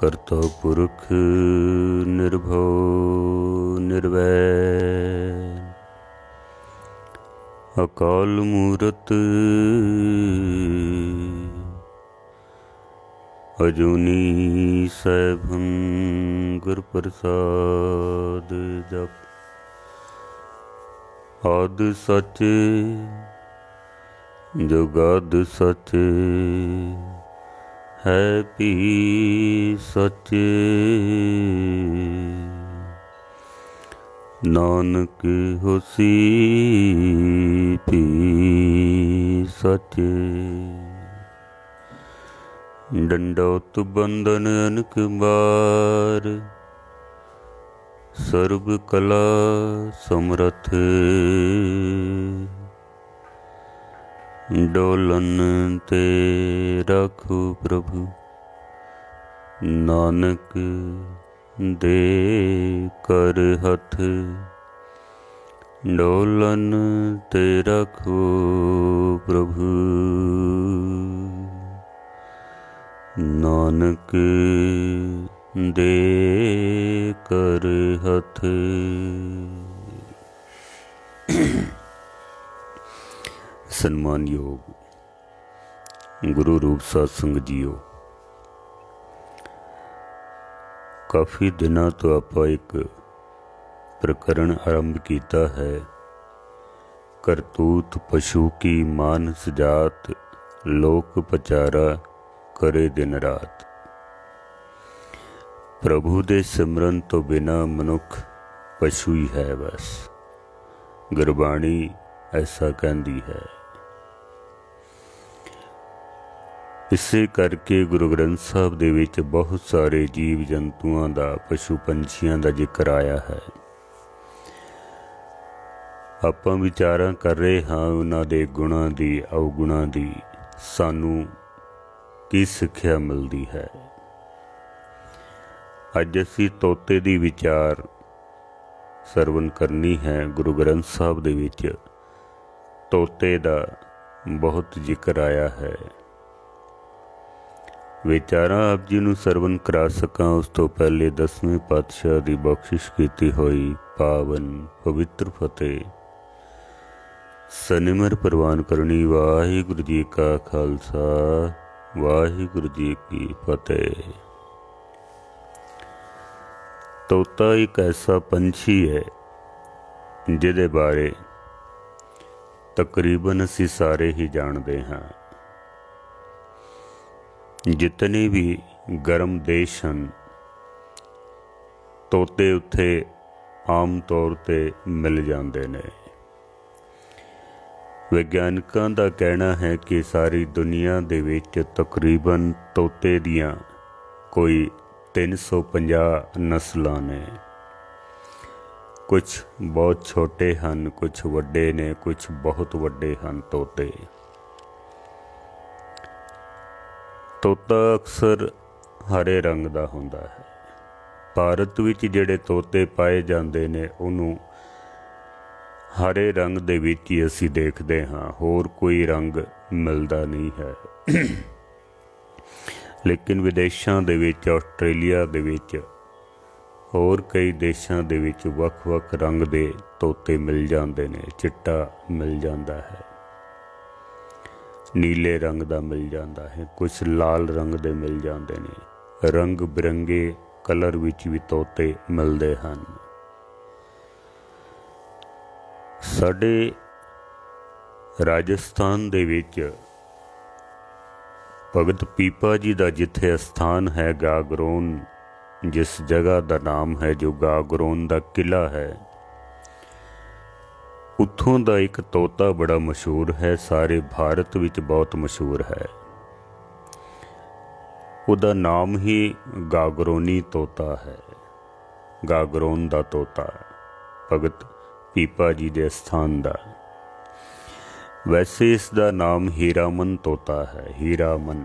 करता पुरख निर्भव निर्वैर, अकाल मूरत अजूनी सैभं गुर प्रसाद जप। आद सच जुगाद सच है भी सच, नानक होसी भी सच। डंडौत बंधन अनक बार, सर्ब कला समरथ। डोलन ते रखो प्रभु, नानक दे कर हथ। डोलन ते रखो प्रभु, नानक दे कर हथ। सन्मानयोग गुरु रूप साध संगत जीओ, काफ़ी दिनों तो आपां एक प्रकरण आरंभ किया है, करतूत पशु की मानस जात, लोक पचारा करे दिन रात। प्रभु दे सिमरन तो बिना मनुख पशु ही है बस, गुरबाणी ऐसा कहती है। इसे करके गुरु ग्रंथ साहब दे विच बहुत सारे जीव जंतुओं का, पशु पंछियों का जिक्र आया है। आपां विचारां कर रहे हाँ उन्हां दे गुणां दी, अवगुणां दी सानू की सिक्ख्या मिलती है। अज असीं तोते दी विचार सरवण करनी है। गुरु ग्रंथ साहब दे विच तोते दा बहुत जिक्र आया है। विचारां आप जी नूं सरवण करा सकां उस तो पहले 10वें पातशाह की बख्शिश की हुई पावन पवित्र फतेह सनिमर प्रवान करनी। वाहिगुरू जी का खालसा, वाहिगुरू जी की फतेह। तोता एक ऐसा पंछी है जिहदे बारे तकरीबन असीं सारे ही जानते हाँ। जितने भी गर्म देश हैं, तोते उत्थे आम तौर ते मिल जाते ने। विग्यानकों का कहना है कि सारी दुनिया दे विच तकरीबन तोते दियां कोई 350 नस्लां ने। कुछ बहुत छोटे हैं, कुछ वड्डे ने, कुछ बहुत वड्डे हैं तोते। तोता अक्सर हरे रंग का होंदा है। भारत विच जिहड़े तोते पाए जाते ने उन्हों हरे रंग दे विच ही असीं देखते हाँ, होर कोई रंग मिलता नहीं है। लेकिन विदेशों दे विच, आस्ट्रेलिया दे विच, होर कई देशों दे विच वख-वख रंग दे तोते मिल जाते ने। चिट्टा मिल जाता है, नीले रंग का मिल जाता है, कुछ लाल रंग दे मिल जाते हैं। रंग बिरंगे कलर विच भी तोते मिलते हैं। साडे राजस्थान दे विच भगत पीपा जी का जिथे स्थान है गागरोन, जिस जगह का नाम है जो गागरोन का किला है, उत्थों का एक तोता बड़ा मशहूर है, सारे भारत विच बहुत मशहूर है। उहदा नाम ही गागरोनी तोता है। गागरोन का तोता भगत पीपा जी के स्थान का। वैसे इसका नाम हीरामन तोता है। हीरामन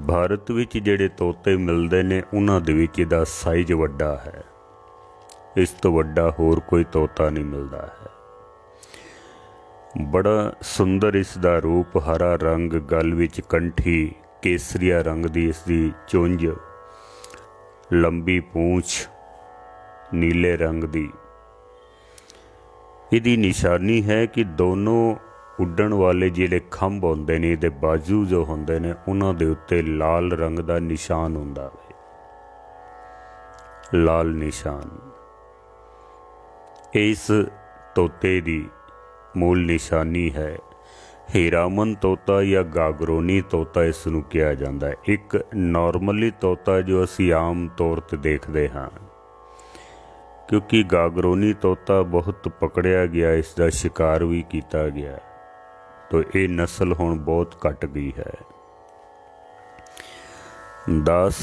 भारत विच जिहड़े तोते मिलते ने उन्हां दे विच इहदा साइज वड्डा है। इस तो वड्डा होर कोई तोता नहीं मिलता है। बड़ा सुंदर इसका रूप, हरा रंग, गल विच कंठी, केसरिया रंग की इसकी चुंझ, लंबी पूंछ नीले रंग की। इसकी निशानी है कि दोनों उड़न वाले जिहड़े खंभ होंदे ने, इहदे बाजू जो होंदे ने, उन्हां दे उत्ते लाल रंग का निशान हुंदा है, लाल निशान। इस तोते की मूल निशानी है। हीरामन तोता या गागरोनी तोता इसनूं कहा जाता है। एक नॉर्मली तोता जो असी आम तौर पर देखते हाँ, क्योंकि गागरोनी तोता बहुत पकड़िया गया, इसका शिकार भी किया गया, तो ये नस्ल हुण बहुत घट गई है। दास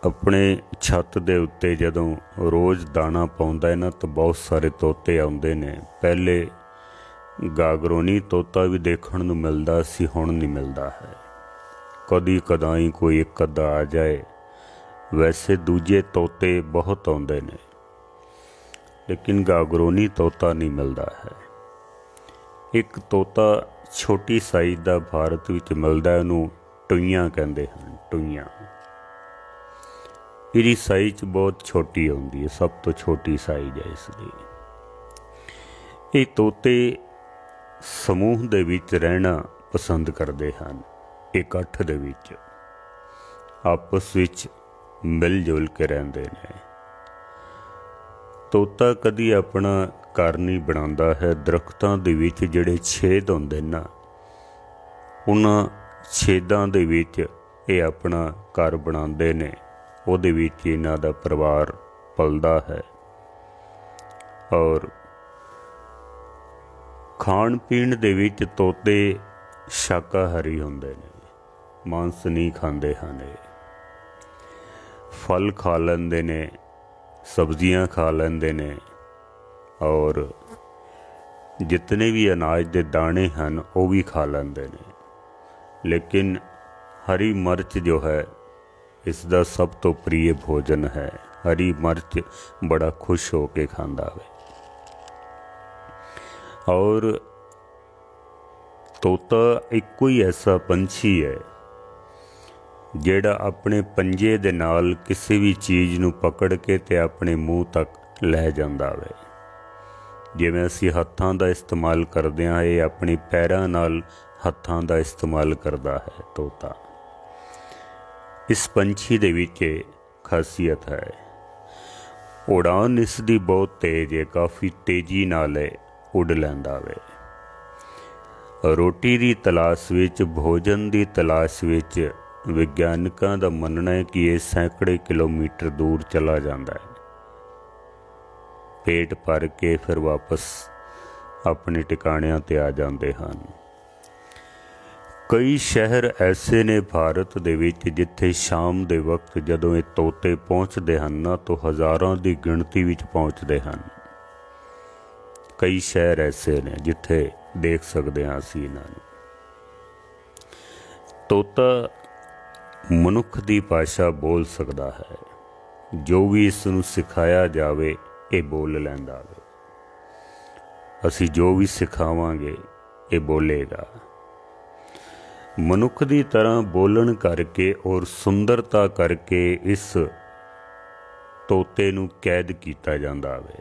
अपने छत दे उत्ते जदों रोज़ दाना पाउंदा है ना, तो बहुत सारे तोते आउंदे ने। पहले गागरोनी तोता भी देखण नूं मिलदा सी, हुण नहीं मिलदा है। कदी कदाई कोई एक अद्धा आ जाए, वैसे दूजे तोते बहुत आउंदे ने, लेकिन गागरोनी तोता नहीं मिलदा है। एक तोता छोटी साइज़ दा भारत विच मिलदा है, उहनूं टुईयां कहंदे हन। टुईयां इसकी साइज बहुत छोटी होंदी है, सब तो छोटी साइज है इसकी। ये तोते समूह दे विच रहना पसंद करते हैं, इकट्ठ दे विच आपस विच मिल जुल के रहंदे ने। तोता कदी अपना घर नहीं बनाता है। दरख्तां दे विच जिहड़े छेद होंदे ना, उन्हां छेदां दे विच ये अपना घर बनाते ने, उहदे विच इन्हां दा परिवार पलदा है। और खाण पीण दे विच तोते शाकाहारी हुंदे ने, मांस नहीं खांदे हन। फल खा लैंदे ने, सब्जियां खा लैंदे ने, और जितने भी अनाज के दाने हैं वो भी खा लैंदे ने। लेकिन हरी मिर्च जो है इसका सब तो प्रिय भोजन है। हरी मिर्च बड़ा खुश हो के खांदा है। और तोता एक ही ऐसा पंछी है जिहड़ा अपने पंजे दे नाल किसी भी चीज़ नूं पकड़ के ते अपने मूँह तक लै जांदा है। जिवें असीं हत्थां दा इस्तेमाल करदे हां, ये अपने पैरां नाल हत्थां दा इस्तेमाल करदा है तोता। इस पंछी दे विच खासियत है, उड़ान इसकी बहुत तेज है, काफ़ी तेजी नाल उड़ लैंदा वे। रोटी की तलाश विच, भोजन की तलाश विच विग्यानकां दा मनना है कि ये सैकड़े किलोमीटर दूर चला जाता है। पेट भर के फिर वापस अपने ठिकाणिਆਂ ते आ जाते हैं। कई शहर ऐसे ने भारत दे विच जिथे शाम दे वक्त जदों ये तोते पहुँचते हैं ना, तो हज़ारों की गिणती विच पहुँचते हैं। कई शहर ऐसे ने जिथे देख सकते हैं असीं इन्हां नूं। तोता मनुख की भाषा बोल सकता है, जो भी इसनूं सिखाया जावे ये बोल लैंदा वे। असीं जो भी सिखावांगे ये बोलेगा। मनुख की तरह बोलन करके और सुंदरता करके इस तोते नूं कैद किया जाता है,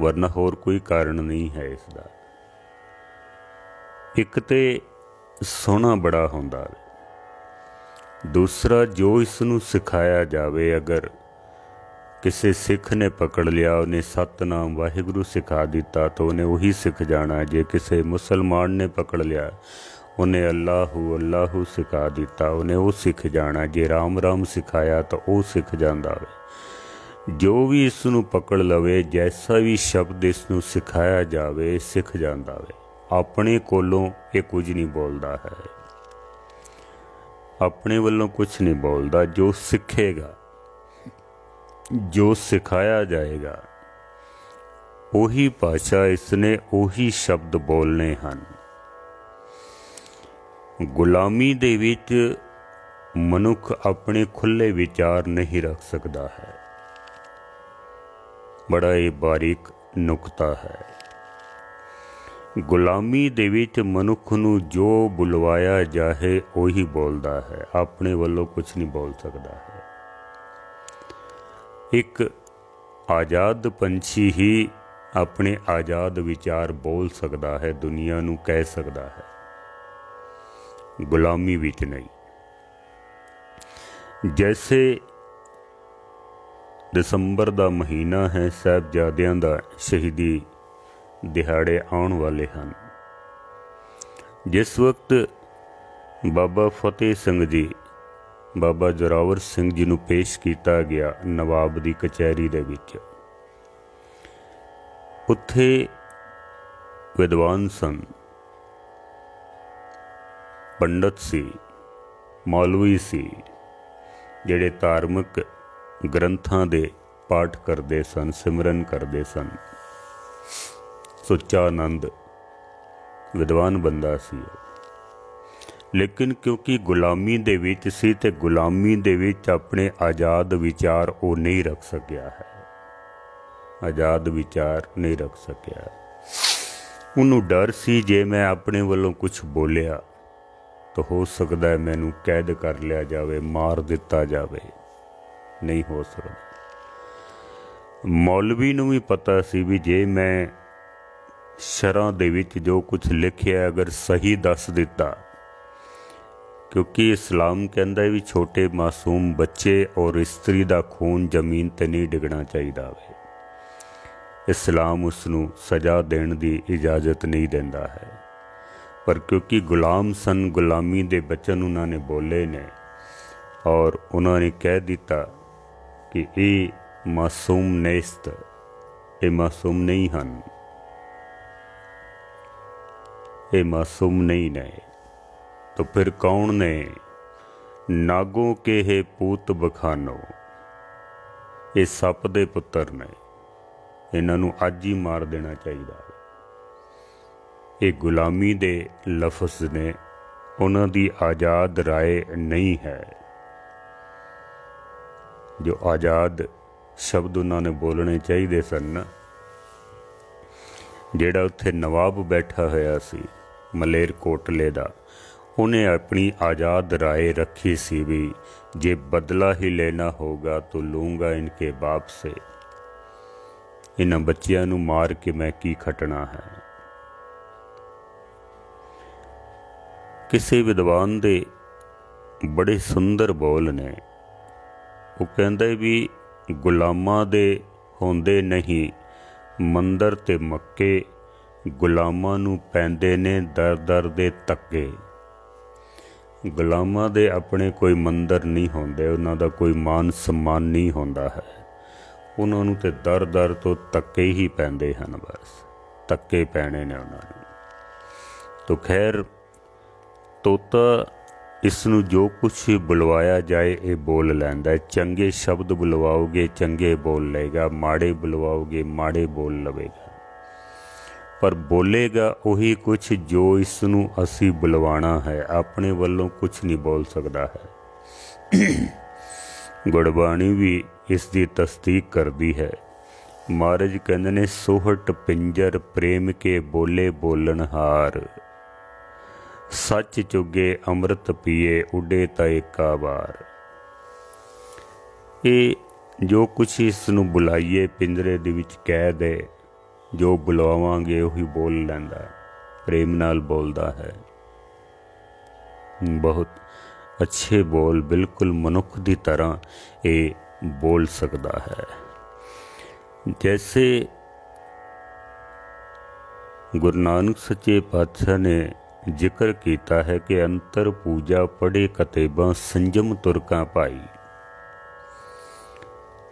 वरना होर कोई कारण नहीं है इसका। एक तो सोहना बड़ा हुंदा है, दूसरा जो इसनूं सिखाया जावे, अगर किसी सिख ने पकड़ लिया, उन्हें सतनाम वाहिगुरू सिखा दिता तो उन्हें वही सिख जाना। जे किसी मुसलमान ने पकड़ लिया, उन्हें अल्लाहू अल्लाहू सिखा दिता, उन्हें वो सिख जाना। जे राम राम सिखाया तो वो सिख जाता है। जो भी इसनूं पकड़ लवे, जैसा भी शब्द इसनूं सिखाया जावे, सिख जाता है। अपने कोलों ये कुछ नहीं बोलता है, अपने वालों कुछ नहीं बोलता। जो सीखेगा, जो सिखाया जाएगा, वही भाषा इसने वही शब्द बोलने हैं। गुलामी दे विच मनुख अपने खुले विचार नहीं रख सकता है। बड़ा ही बारीक नुकता है। ਗੁਲਾਮੀ ਦੇ ਵਿੱਚ ਮਨੁੱਖ ਨੂੰ ਜੋ ਬੁਲਵਾਇਆ ਜਾਏ ਉਹੀ ਬੋਲਦਾ ਹੈ, ਆਪਣੇ ਵੱਲੋਂ ਕੁਛ ਨਹੀਂ ਬੋਲ ਸਕਦਾ ਹੈ। ਇੱਕ ਆਜ਼ਾਦ ਪੰਛੀ ਹੀ ਆਪਣੇ ਆਜ਼ਾਦ ਵਿਚਾਰ ਬੋਲ ਸਕਦਾ ਹੈ, ਦੁਨੀਆ ਨੂੰ ਕਹਿ ਸਕਦਾ ਹੈ, ਗੁਲਾਮੀ ਵਿੱਚ ਨਹੀਂ। ਜੈਸੇ ਦਸੰਬਰ ਦਾ ਮਹੀਨਾ ਹੈ, ਸਾਹਿਬਜ਼ਾਦਿਆਂ ਦਾ ਸ਼ਹੀਦੀ ਦਿਹਾੜੇ ਆਉਣ ਵਾਲੇ ਹਨ। ਜਿਸ ਵਕਤ ਬਾਬਾ ਫਤਿਹ ਸਿੰਘ ਜੀ, ਬਾਬਾ ਜ਼ੋਰਾਵਰ ਸਿੰਘ ਜੀ ਨੂੰ ਪੇਸ਼ ਕੀਤਾ ਗਿਆ ਨਵਾਬ ਦੀ ਕਚਹਿਰੀ ਦੇ ਵਿੱਚ, ਉੱਥੇ ਵਿਦਵਾਨ ਸਨ, ਪੰਡਤ ਸੀ, ਮੌਲਵੀ ਸੀ, ਜਿਹੜੇ ਧਾਰਮਿਕ ਗ੍ਰੰਥਾਂ ਦੇ ਪਾਠ ਕਰਦੇ ਸਨ, ਸਿਮਰਨ ਕਰਦੇ ਸਨ। ਸੁੱਚਾ ਆਨੰਦ ਵਿਦਵਾਨ ਬੰਦਾ ਸੀ, ਲੇਕਿਨ ਕਿਉਂਕਿ ਗੁਲਾਮੀ ਦੇ ਵਿੱਚ ਸੀ ਤੇ ਗੁਲਾਮੀ ਦੇ ਵਿੱਚ ਆਪਣੇ ਆਜ਼ਾਦ ਵਿਚਾਰ ਉਹ ਨਹੀਂ ਰੱਖ ਸਕਿਆ ਹੈ, ਆਜ਼ਾਦ ਵਿਚਾਰ ਨਹੀਂ ਰੱਖ ਸਕਿਆ। ਉਹਨੂੰ ਡਰ ਸੀ ਜੇ ਮੈਂ ਆਪਣੇ ਵੱਲੋਂ ਕੁਛ ਬੋਲਿਆ ਤਾਂ ਹੋ ਸਕਦਾ ਹੈ ਮੈਨੂੰ ਕੈਦ ਕਰ ਲਿਆ ਜਾਵੇ, ਮਾਰ ਦਿੱਤਾ ਜਾਵੇ, ਨਹੀਂ ਹੋ ਸਕਦਾ। ਮੌਲਵੀ ਨੂੰ ਵੀ ਪਤਾ ਸੀ ਵੀ ਜੇ ਮੈਂ ਸ਼ਰਾਂ ਦੇ ਵਿੱਚ ਜੋ ਕੁਛ ਲਿਖਿਆ ਅਗਰ ਸਹੀ ਦੱਸ ਦਿੱਤਾ, ਕਿਉਂਕਿ ਇਸਲਾਮ ਕਹਿੰਦਾ ਵੀ ਛੋਟੇ ਮਾਸੂਮ ਬੱਚੇ ਔਰ ਇਸਤਰੀ ਦਾ ਖੂਨ ਜ਼ਮੀਨ 'ਤੇ ਨਹੀਂ ਡਿੱਗਣਾ ਚਾਹੀਦਾ ਵੇ। ਇਸਲਾਮ ਉਸ ਨੂੰ ਸਜ਼ਾ ਦੇਣ ਦੀ ਇਜਾਜ਼ਤ ਨਹੀਂ ਦਿੰਦਾ ਹੈ, ਪਰ ਕਿਉਂਕਿ ਗੁਲਾਮ ਸਨ, ਗੁਲਾਮੀ ਦੇ ਬਚਨ ਉਹਨਾਂ ਨੇ ਬੋਲੇ ਨੇ ਔਰ ਉਹਨਾਂ ਨੇ ਕਹਿ ਦਿੱਤਾ ਕਿ ਇਹ ਮਾਸੂਮ ਨੇਸਤ, ਇਹ ਮਾਸੂਮ ਨਹੀਂ ਹਨ, ਇਹ ਮਾਸੂਮ ਨਹੀਂ ਨੇ। तो फिर कौन ने नागों के है पूत बखानो, ये सप दे पुत्र ने, इन्हां नूं अज ही मार देना चाहिए। ये गुलामी दे लफज ने, उन्हां दी आज़ाद राय नहीं है। जो आज़ाद शब्द उन्होंने बोलने चाहिए सन, जिहड़ा उत्थे नवाब बैठा होया सी मलेरकोटले दा, उन्हें अपनी आज़ाद राय रखी सी भी जे बदला ही लेना होगा तो लूँगा इनके बाप से, इन्हां बच्चियां नूं मार के मैं की खटना है। किसी विद्वान दे बड़े सुंदर बोल ने, वो कहंदे भी गुलामां दे होंदे नहीं मंदर ते मक्के, गुलामां नूं पैंदे ने दर दर दे धक्के। गुलामां दे अपने कोई मंदिर नहीं होंदे, उन्हां दा कोई मान सम्मान नहीं होंदा है, उन्हां नूं ते दर दर तो धक्के ही पैंदे हन, बस धक्के पैने ने उन्हां नूं। तो खैर तोता इस नूं जो कुछ बुलवाया जाए ये बोल लैंदा है। चंगे शब्द बुलवाओगे चंगे बोल लेगा, माड़े बुलवाओगे माड़े बोल लवेगा, पर बोलेगा वही कुछ जो इसनूं असी बुलवाना है, अपने वल्लों कुछ नहीं बोल सकता है। गुरबाणी भी इसकी तस्दीक करती है। महाराज कहंदे ने सोहट पिंजर प्रेम के बोले बोलनहार, सच चुगे अमृत पिए उडे ताएका बार। ये जो कुछ इसनूं बुलाइए पिंजरे दे विच कह दे, जो बुलावांगे वही बोल लैंदा, प्रेम नाल बोलदा है। बहुत अच्छे बोल, बिल्कुल मनुख की तरह ये बोल सकता है। जैसे गुरु नानक सच्चे पातशाह ने जिक्र किया है कि अंतर पूजा पढ़े कतेबा संजम तुरका भाई।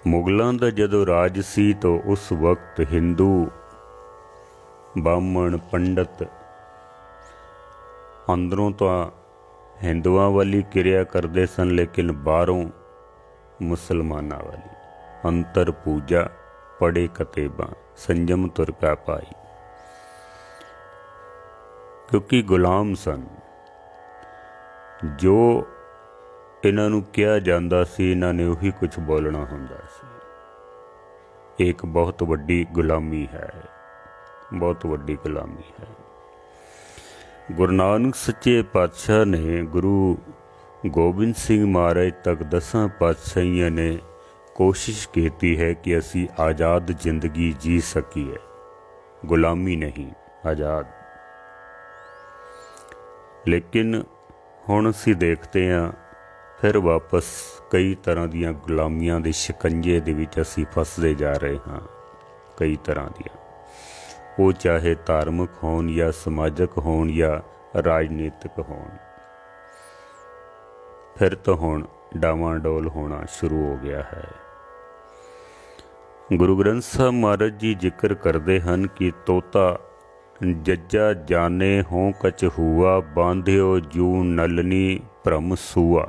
मुगलों का जदों राज सी तो उस वक्त हिंदू ब्राह्मण पंडित अंदरों तो हिंदुओं वाली क्रिया करते सन, लेकिन बाहरों मुसलमाना वाली। अंतर पूजा पढ़े कतेबा संजम तुरका पाई, क्योंकि गुलाम सन। जो इन्हों कहा जाता सी, इन्हों ने उही कुछ बोलना हुंदा सी। एक बहुत वड्डी गुलामी है, बहुत वड्डी गुलामी है। गुरु नानक सच्चे पातशाह ने गुरु गोबिंद सिंह महाराज तक 10 पातशाहियों ने कोशिश की है कि असी आज़ाद जिंदगी जी सकीए, गुलामी नहीं, आज़ाद। लेकिन हुण असी देखते हैं फिर वापस कई तरह दीयां गुलामियां दे शिकंजे दे विच असी फसदे जा रहे हाँ। कई तरह दियां, वो चाहे धार्मिक होण या समाजिक होण या राजनीतिक होण। फिर तो हुण डावाडोल होना शुरू हो गया है। गुरु ग्रंथ साहब महाराज जी जिक्र करते हैं कि तोता जज्जा जाने हों कच हुआ, बांध्यो जू नलनी भ्रम सूआ।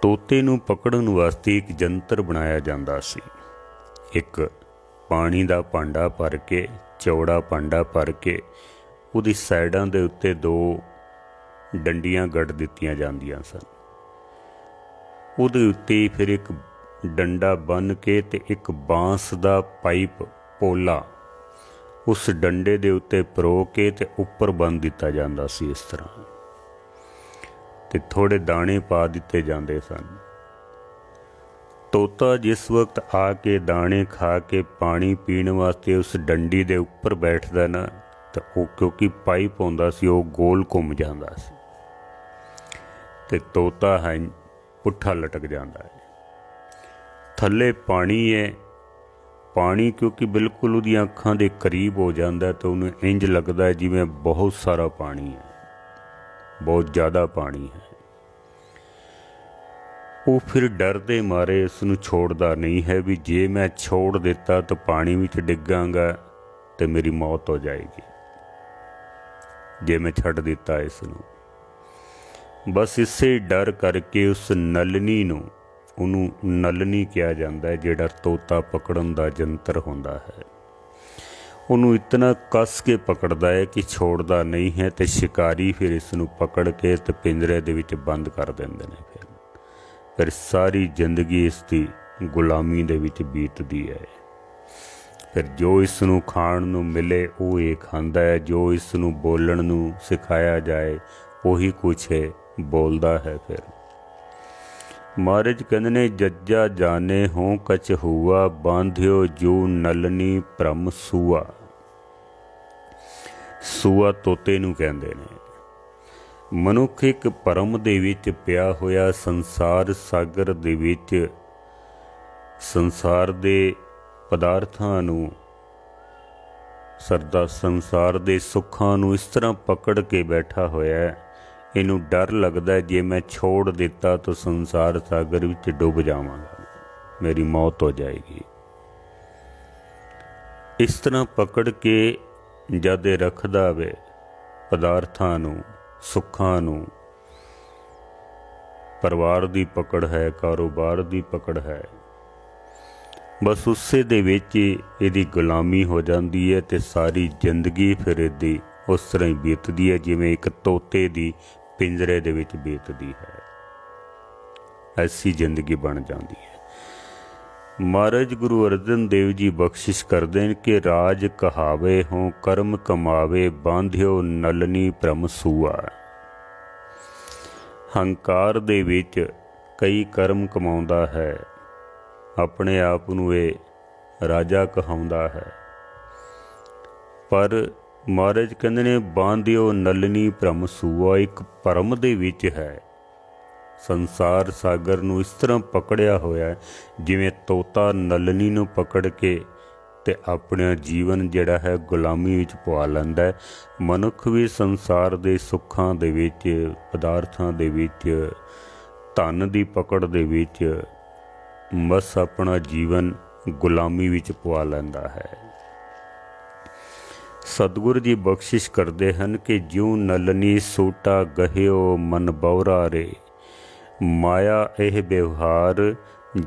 तोते नूं पकड़न वास्ते एक जंतर बनाया जाता सी। एक पानी का भांडा भर के, चौड़ा भांडा भर के, उहदी साइडां दे उत्ते 2 डंडियां गड़ दित्तियां जांदियां सन। उहदे उत्ते फिर एक डंडा बन के ते एक बांस का पाइप पोला उस डंडे दे उत्ते परो के ते उपर बन दिता जाता सी। इस तरह ते थोड़े दाने पा दिते जाते सन। तोता जिस वक्त आके दाने खा के पानी पीने वास्ते उस डंडी दे उपर बैठदा ना, तो वो क्योंकि पाइप होंदा सी वो गोल घुम जाता सी ते तोता है पुट्ठा लटक जाता है। थले पानी है, पानी क्योंकि बिल्कुल उहदी अखां दे करीब हो जाता है तो उन्हें इंज लगता है जिवें बहुत सारा पानी है, बहुत ज़्यादा पानी है। वो फिर डर दे मारे इसनूं छोड़दा नहीं है भी जे मैं छोड़ दिता तो पानी विच डिगांगा तो मेरी मौत हो जाएगी, जे मैं छड्ड दिता इसनूं। बस इसे डर करके उस नलनी नूं, उन्होंने नलनी कहा जाता है, जिहड़ा तोता पकड़न का जंतर होंदा है। उन्होंने इतना कस के पकड़ता है कि छोड़ता नहीं है, तो शिकारी फिर इसनूं पकड़ के तो पिंजरे दे विच बंद कर देंदे ने। फिर सारी जिंदगी इसकी गुलामी दे विच बीतदी है। फिर जो इसनूं खाण नूं मिले वो ये खांदा है, जो इसनूं बोलण नूं सिखाया जाए वही कुछ है बोलदा है। फिर महाराज कहंदे ने जज्जा जाने हों कच हुआ, बांध्यो जू नलनी भ्रम सूआ। सूआ तोते नूं कहंदे ने। मनुख एक भरम दे विच पिया होया संसार सागर दे विच संसार दे पदार्थां नूं, सरदा संसार दे सुखां नूं इस तरह पकड़ के बैठा होया है। इनू डर लगता है जे मैं छोड़ दिता तो संसार सागर विच डुब जावांगा, मेरी मौत हो जाएगी। इस तरह पकड़ के जद रखदा वे पदार्थां नूं, सुखां नूं, परिवार दी पकड़ है, कारोबार दी पकड़ है, बस उसे दे विच इहदी गुलामी हो जाती है ते सारी जिंदगी फिर इहदी उस तरह ही बीतदी है जिवें एक तोते दी पिंजरे दे विच बीतदी है। ऐसी जिंदगी बन जाती है। महाराज गुरु अर्जन देव जी बख्शिश करते हैं कि राज कहावे हों कर्म कमावे, बांध्यो नलनी भ्रम सूआ। हंकार दे विच कई कर्म कमाउंदा है, अपने आप नूं इह राजा कहाउंदा है, पर महाराज कहंदे ने बांध्यो नलनी भ्रम सूआ, एक भरम दे विच है। संसार सागर नूं इस तरह पकड़िया होया है जिवें तोता नलनी नूं पकड़ के ते अपना जीवन जिहड़ा है गुलामी विच पवा लैंदा है। मनुख भी संसार दे सुखां दे विच, पदार्थां दे विच, धन दी पकड़ दे विच बस अपना जीवन गुलामी विच पवा लैंदा है। सतगुरु जी बख्शिश करते हैं कि ज्यों नलनी सूटा गहियो मन बौरा रे, माया एह व्यवहार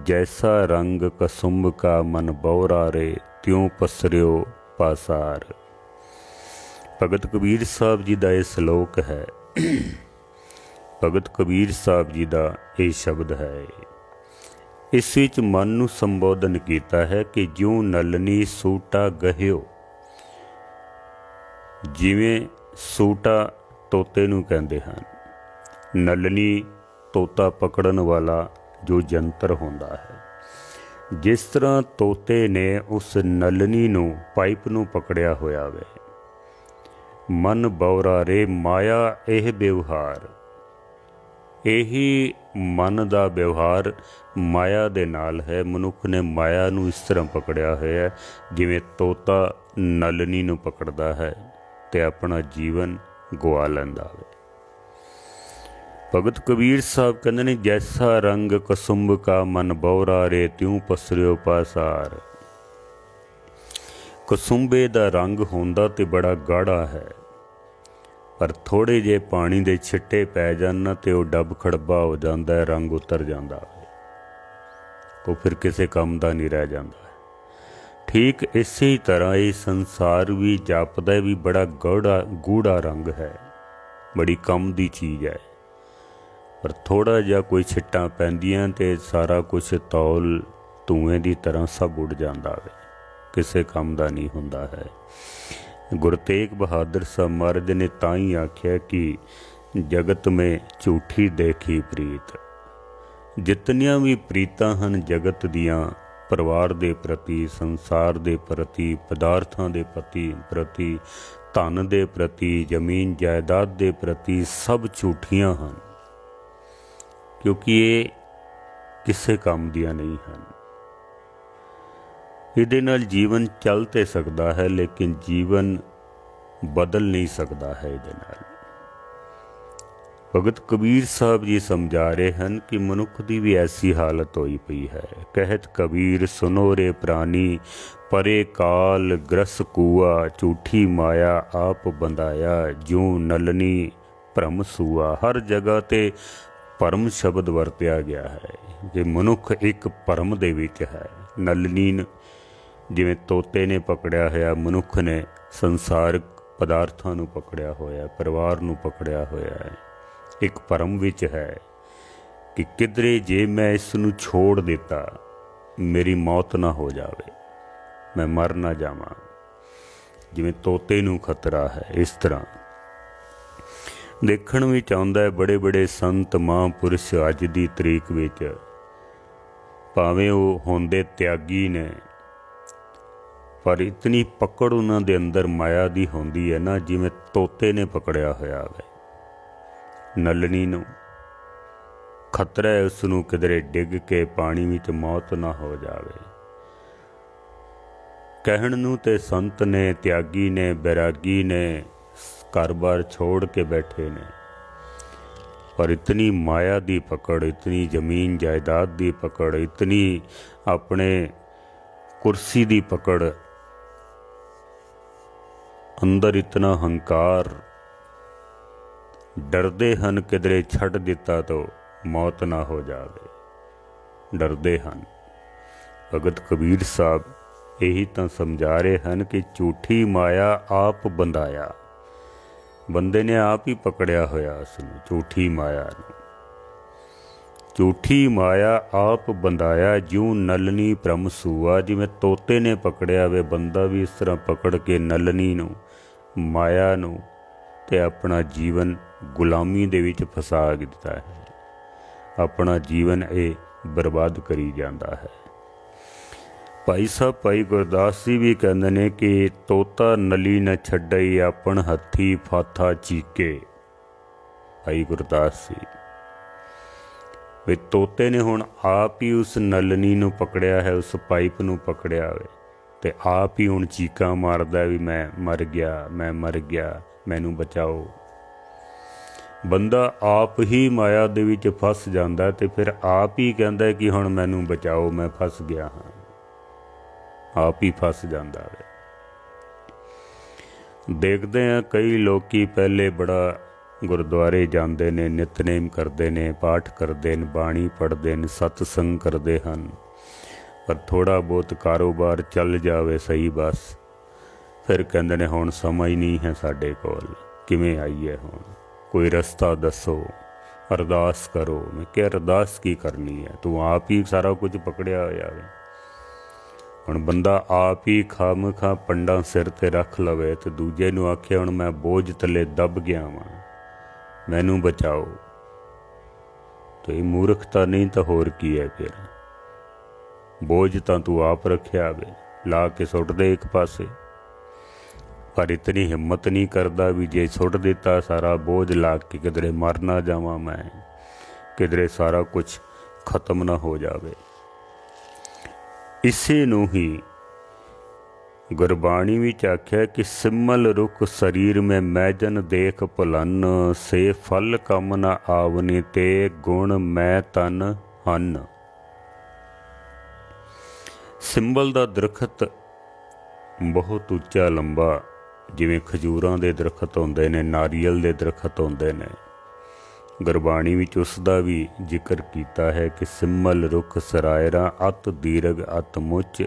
जैसा रंग कसुंभ का मन बौरा रे, त्यों पसरियो पासार। भगत कबीर साहब जी का यह श्लोक है। भगत कबीर साहब जी का यह शब्द है। इस विच मन नूं संबोधन किया है कि ज्यों नलनी सूटा गहियो, ਜਿਵੇਂ ਸੂਟਾ ਤੋਤੇ ਨੂੰ ਕਹਿੰਦੇ ਹਨ, ਨਲਨੀ ਤੋਤਾ ਪਕੜਨ ਵਾਲਾ ਜੋ ਯੰਤਰ ਹੁੰਦਾ ਹੈ। ਜਿਸ ਤਰ੍ਹਾਂ ਤੋਤੇ ਨੇ ਉਸ ਨਲਨੀ ਨੂੰ, ਪਾਈਪ ਨੂੰ ਪਕੜਿਆ ਹੋਇਆ ਵੇ। ਮਨ ਬੌਰਾ ਰੇ ਮਾਇਆ ਇਹ ਵਿਵਹਾਰ, ਇਹੀ ਮਨ ਦਾ ਵਿਵਹਾਰ ਮਾਇਆ ਦੇ ਨਾਲ ਹੈ। ਮਨੁੱਖ ਨੇ ਮਾਇਆ ਨੂੰ ਇਸ ਤਰ੍ਹਾਂ ਪਕੜਿਆ ਹੋਇਆ ਹੈ ਜਿਵੇਂ ਤੋਤਾ ਨਲਨੀ ਨੂੰ ਪਕੜਦਾ ਹੈ ਤੇ ਆਪਣਾ ਜੀਵਨ ਗਵਾ ਲੈਂਦਾ ਵੇ। ਭਗਤ ਕਬੀਰ ਸਾਹਿਬ ਕਹਿੰਦੇ ਨੇ, ਜੈਸਾ ਰੰਗ ਕਸੁੰਭ ਕਾ ਮਨ ਬੌਰਾ ਰੇ ਤਿਉ ਪਸਰਿਓ ਪਾਸਾਰ। ਕਸੁੰਭੇ ਦਾ ਰੰਗ ਹੁੰਦਾ ਤੇ ਬੜਾ ਗਾੜਾ ਹੈ, ਪਰ ਥੋੜ੍ਹੇ ਜਿਹੇ ਪਾਣੀ ਦੇ ਛਿੱਟੇ ਪੈ ਜਾਣ ਤੇ ਉਹ ਡੱਬ ਖੜਬਾ ਹੋ ਜਾਂਦਾ ਹੈ, ਰੰਗ ਉਤਰ ਜਾਂਦਾ ਹੈ, ਉਹ ਫਿਰ ਕਿਸੇ ਕੰਮ ਦਾ ਨਹੀਂ ਰਹਿ ਜਾਂਦਾ। ਠੀਕ ਇਸੇ ਤਰ੍ਹਾਂ ਇਹ ਸੰਸਾਰ ਵੀ ਜਾਪਦਾ ਵੀ ਬੜਾ ਗੂੜਾ ਰੰਗ ਹੈ, ਬੜੀ ਕੰਮ ਦੀ ਚੀਜ਼ ਹੈ, ਪਰ ਥੋੜ੍ਹਾ ਜਿਹਾ ਕੋਈ ਛਿੱਟਾਂ ਪੈਂਦੀਆਂ ਤੇ ਸਾਰਾ ਕੁਛ ਤੌਲ ਧੂਏਂ ਦੀ ਤਰ੍ਹਾਂ ਸਭ ਉੱਡ ਜਾਂਦਾ ਵੇ, ਕਿਸੇ ਕੰਮ ਦਾ ਨਹੀਂ ਹੁੰਦਾ ਹੈ। ਗੁਰੂ ਤੇਗ ਬਹਾਦਰ ਸਾਹਿਬ ਮਹਾਰਾਜ ਨੇ ਤਾਂ ਹੀ ਆਖਿਆ ਕਿ ਜਗਤ ਮੇਂ ਝੂਠੀ ਦੇਖੀ ਪ੍ਰੀਤ। ਜਿਤਨੀਆਂ ਵੀ ਪ੍ਰੀਤਾਂ ਹਨ ਜਗਤ ਦੀਆਂ, ਪਰਿਵਾਰ ਦੇ ਪ੍ਰਤੀ, ਸੰਸਾਰ ਦੇ ਪ੍ਰਤੀ, ਪਦਾਰਥਾਂ ਦੇ ਪ੍ਰਤੀ, ਧਨ ਦੇ ਪ੍ਰਤੀ, ਜ਼ਮੀਨ ਜਾਇਦਾਦ ਦੇ ਪ੍ਰਤੀ, ਸਭ ਝੂਠੀਆਂ ਹਨ, ਕਿਉਂਕਿ ਇਹ ਕਿਸੇ ਕੰਮ ਦੀਆਂ ਨਹੀਂ ਹਨ। ਇਹਦੇ ਨਾਲ ਜੀਵਨ ਚੱਲ ਤੇ ਸਕਦਾ ਹੈ, ਲੇਕਿਨ ਜੀਵਨ ਬਦਲ ਨਹੀਂ ਸਕਦਾ ਹੈ ਇਹਦੇ ਨਾਲ। ਭਗਤ ਕਬੀਰ ਸਾਹਿਬ ਜੀ ਸਮਝਾ ਰਹੇ ਹਨ ਕਿ ਮਨੁੱਖ ਦੀ ਵੀ ਐਸੀ ਹਾਲਤ ਹੋਈ ਪਈ ਹੈ। ਕਹਿਤ ਕਬੀਰ ਸੁਨੋ ਰੇ ਪ੍ਰਾਨੀ, ਪਰੇ ਕਾਲ ਗ੍ਰਸ ਕੂਆ, ਝੂਠੀ ਮਾਇਆ ਆਪ ਬੰਦਾਇਆ, ਜਿਉ ਨਲਨੀ ਭਰਮ ਸੂਆ। ਹਰ ਜਗ੍ਹਾ ਤੇ ਭਰਮ ਸ਼ਬਦ ਵਰਤਿਆ ਗਿਆ ਹੈ ਕਿ ਮਨੁੱਖ ਇੱਕ ਭਰਮ ਦੇ ਵਿੱਚ ਹੈ। ਨਲਨੀ ਜਿਵੇਂ ਤੋਤੇ ਨੇ ਪਕੜਿਆ ਹੋਇਆ, ਮਨੁੱਖ ਨੇ ਸੰਸਾਰਕ ਪਦਾਰਥਾਂ ਨੂੰ ਪਕੜਿਆ ਹੋਇਆ, ਪਰਿਵਾਰ ਨੂੰ ਪਕੜਿਆ ਹੋਇਆ ਹੈ, ਇੱਕ ਭਰਮ ਵਿੱਚ ਹੈ ਕਿ ਕਿਧਰੇ ਜੇ ਮੈਂ ਇਸ ਨੂੰ ਛੋੜ ਦਿੱਤਾ ਮੇਰੀ ਮੌਤ ਨਾ ਹੋ ਜਾਵੇ, ਮੈਂ ਮਰ ਨਾ ਜਾਵਾਂ। ਜਿਵੇਂ ਤੋਤੇ ਨੂੰ ਖਤਰਾ ਹੈ, ਇਸ ਤਰ੍ਹਾਂ ਦੇਖਣ ਵਿੱਚ ਆਉਂਦਾ ਹੈ। ਬੜੇ ਬੜੇ ਸੰਤ ਮਹਾਂਪੁਰਸ਼ ਅੱਜ ਦੀ ਤਰੀਕ ਵਿੱਚ ਭਾਵੇਂ ਉਹ ਹੁੰਦੇ ਤਿਆਗੀ ਨੇ, ਪਰ ਇਤਨੀ ਪਕੜ ਉਹਨਾਂ ਦੇ ਅੰਦਰ ਮਾਇਆ ਦੀ ਹੁੰਦੀ ਹੈ ਨਾ, ਜਿਵੇਂ ਤੋਤੇ ਨੇ ਪਕੜਿਆ ਹੋਇਆ ਹੈ ਨਲਨੀ ਨੂੰ। ਖਤਰਾ ਹੈ ਉਸ ਨੂੰ ਕਿਧਰੇ ਡਿੱਗ ਕੇ ਪਾਣੀ ਵਿੱਚ ਮੌਤ ਨਾ ਹੋ ਜਾਵੇ। ਕਹਿਣ ਨੂੰ ਤੇ ਸੰਤ ਨੇ, ਤਿਆਗੀ ਨੇ, ਬੈਰਾਗੀ ਨੇ, ਘਰ-ਬਾਰ ਛੋੜ ਕੇ ਬੈਠੇ ਨੇ, ਪਰ ਇਤਨੀ ਮਾਇਆ ਦੀ ਪਕੜ, ਇਤਨੀ ਜ਼ਮੀਨ ਜਾਇਦਾਦ ਦੀ ਪਕੜ, ਇਤਨੀ ਆਪਣੇ ਕੁਰਸੀ ਦੀ ਪਕੜ, ਅੰਦਰ ਇਤਨਾ ਹੰਕਾਰ, ਡਰਦੇ ਹਨ ਕਿਧਰੇ ਛੱਡ ਦਿੱਤਾ ਤੋ ਮੌਤ ਨਾ ਹੋ ਜਾਵੇ, ਡਰਦੇ ਹਨ। ਭਗਤ ਕਬੀਰ ਸਾਹਿਬ ਇਹੀ ਤਾਂ ਸਮਝਾ ਰਹੇ ਹਨ ਕਿ ਝੂਠੀ ਮਾਇਆ ਆਪ ਬੰਦਾਇਆ। ਬੰਦੇ ਨੇ ਆਪ ਹੀ ਪਕੜਿਆ ਹੋਇਆ ਉਸ ਨੂੰ, ਝੂਠੀ ਮਾਇਆ ਨੂੰ। ਝੂਠੀ ਮਾਇਆ ਆਪ ਬੰਦਾਇਆ, ਜਿਉ ਨਲਨੀ ਭਰਮ ਸੂਆ। ਜਿਵੇਂ ਤੋਤੇ ਨੇ ਪਕੜਿਆ ਵੇ, ਬੰਦਾ ਵੀ ਇਸ ਤਰ੍ਹਾਂ ਪਕੜ ਕੇ ਨਲਨੀ ਨੂੰ, ਮਾਇਆ ਨੂੰ, ਤੇ ਆਪਣਾ ਜੀਵਨ ਗੁਲਾਮੀ ਦੇ ਵਿੱਚ ਫਸਾ ਦਿੱਤਾ ਹੈ। ਆਪਣਾ ਜੀਵਨ ਇਹ ਬਰਬਾਦ ਕਰੀ ਜਾਂਦਾ ਹੈ। ਭਾਈ ਸਾਹਿਬ ਭਾਈ ਗੁਰਦਾਸ ਜੀ ਵੀ ਕਹਿੰਦੇ ਨੇ ਕਿ ਤੋਤਾ ਨਲੀ ਨ ਛੱਡਈ, ਆਪਣ ਹੱਥੀ ਫਾਥਾ ਚੀਕੇ। ਭਾਈ ਗੁਰਦਾਸ ਜੀ ਵੀ ਤੋਤੇ ਨੇ ਹੁਣ ਆਪ ਹੀ ਉਸ ਨਲਨੀ ਨੂੰ ਪਕੜਿਆ ਹੈ, ਉਸ ਪਾਈਪ ਨੂੰ ਪਕੜਿਆ ਹੋਵੇ, ਤੇ ਆਪ ਹੀ ਹੁਣ ਚੀਕਾਂ ਮਾਰਦਾ ਵੀ ਮੈਂ ਮਰ ਗਿਆ, ਮੈਂ ਮਰ ਗਿਆ, ਮੈਨੂੰ ਬਚਾਓ। ਬੰਦਾ ਆਪ ਹੀ ਮਾਇਆ ਦੇ ਵਿੱਚ ਫਸ ਜਾਂਦਾ ਤੇ ਫਿਰ ਆਪ ਹੀ ਕਹਿੰਦਾ ਕਿ ਹੁਣ ਮੈਨੂੰ ਬਚਾਓ, ਮੈਂ ਫਸ ਗਿਆ ਹਾਂ। ਆਪ ਹੀ ਫਸ ਜਾਂਦਾ ਹੈ। ਦੇਖਦੇ ਹਾਂ ਕਈ ਲੋਕੀ ਪਹਿਲੇ ਬੜਾ ਗੁਰਦੁਆਰੇ ਜਾਂਦੇ ਨੇ, ਨਿਤਨੇਮ ਕਰਦੇ ਨੇ, ਪਾਠ ਕਰਦੇ ਨੇ, ਬਾਣੀ ਪੜ੍ਹਦੇ ਨੇ, ਸਤਸੰਗ ਕਰਦੇ ਹਨ, ਪਰ ਥੋੜ੍ਹਾ ਬਹੁਤ ਕਾਰੋਬਾਰ ਚੱਲ ਜਾਵੇ ਸਹੀ, ਬਸ ਫਿਰ ਕਹਿੰਦੇ ਨੇ ਹੁਣ ਸਮਾਂ ਹੀ ਨਹੀਂ ਹੈ ਸਾਡੇ ਕੋਲ, ਕਿਵੇਂ ਆਈਏ, ਹੁਣ ਕੋਈ ਰਸਤਾ ਦੱਸੋ, ਅਰਦਾਸ ਕਰੋ। ਮੈਂ ਕਿਹਾ ਅਰਦਾਸ ਕੀ ਕਰਨੀ ਹੈ, ਤੂੰ ਆਪ ਹੀ ਸਾਰਾ ਕੁਝ ਪਕੜਿਆ ਹੋਇਆ ਵੇ। ਹੁਣ ਬੰਦਾ ਆਪ ਹੀ ਖਾਮ ਖਾ ਪੰਡਾਂ ਸਿਰ ਤੇ ਰੱਖ ਲਵੇ ਤੇ ਦੂਜੇ ਨੂੰ ਆਖੇ ਹੁਣ ਮੈਂ ਬੋਝ ਥੱਲੇ ਦੱਬ ਗਿਆ ਵਾਂ, ਮੈਨੂੰ ਬਚਾਓ, ਤੇ ਇਹ ਮੂਰਖਤਾ ਨਹੀਂ ਤਾਂ ਹੋਰ ਕੀ ਹੈ। ਫਿਰ ਬੋਝ ਤਾਂ ਤੂੰ ਆਪ ਰੱਖਿਆ ਵੇ, ਲਾ ਕੇ ਸੁੱਟ ਦੇ ਇੱਕ ਪਾਸੇ। ਪਰ ਇਤਨੀ ਹਿੰਮਤ ਨਹੀਂ ਕਰਦਾ ਵੀ ਜੇ ਸੁੱਟ ਦਿੱਤਾ ਸਾਰਾ ਬੋਝ ਲਾ ਕੇ ਕਿਧਰੇ ਮਰ ਨਾ ਜਾਵਾਂ ਮੈਂ, ਕਿਧਰੇ ਸਾਰਾ ਕੁਛ ਖਤਮ ਨਾ ਹੋ ਜਾਵੇ। ਇਸੇ ਨੂੰ ਹੀ ਗੁਰਬਾਣੀ ਵਿੱਚ ਆਖਿਆ ਕਿ ਸਿਮਲ ਰੁਖ ਸਰੀਰ ਮੈਂ ਮੈਜਨ ਦੇਖ ਭੁਲਨ, ਸੇ ਫਲ ਕਮ ਨ ਆਵਨੀ ਤੇ ਗੁਣ ਮੈਂ ਤਨ ਹਨ। ਸਿੰਬਲ ਦਾ ਦਰਖਤ ਬਹੁਤ ਉੱਚਾ ਲੰਬਾ, ਜਿਵੇਂ ਖਜੂਰਾਂ ਦੇ ਦਰਖਤ ਹੁੰਦੇ ਨੇ, ਨਾਰੀਅਲ ਦੇ ਦਰਖਤ ਹੁੰਦੇ ਨੇ, ਗੁਰਬਾਣੀ ਵਿੱਚ ਉਸ ਦਾ ਵੀ ਜ਼ਿਕਰ ਕੀਤਾ ਹੈ ਕਿ ਸਿਮਲ ਰੁਖ ਸਰਾਇਰਾ ਅਤ ਦੀਰਘ ਅਤ ਮੁੱਚ,